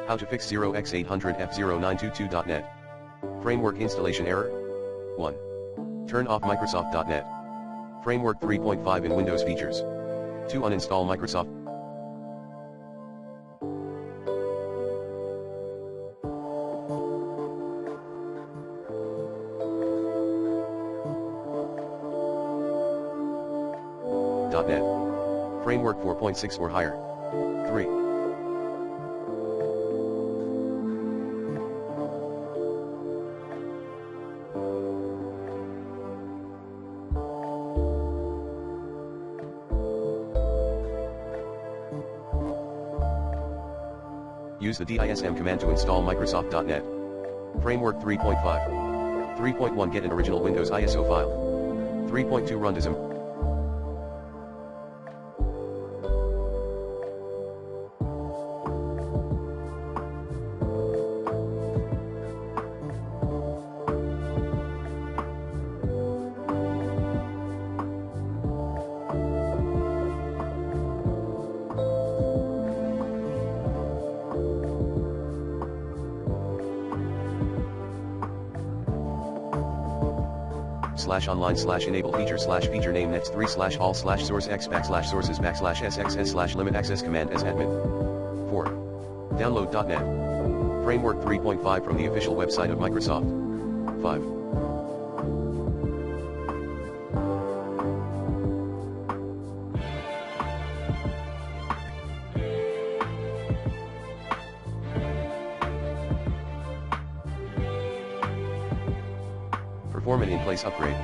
How to fix 0x800F0922.net. Framework installation error. 1. Turn off Microsoft.net. Framework 3.5 in Windows features. 2. Uninstall Microsoft. .net. Framework 4.6 or higher. 3. Use the DISM command to install Microsoft.net. Framework 3.5. 3.1 Get an original Windows ISO file. 3.2 Run DISM. /online/enable feature /feature name nets 3/all /source x /sources /sxs /limit access command as admin. 4. Download .net. Framework 3.5 from the official website of Microsoft. 5. Perform an in-place upgrade.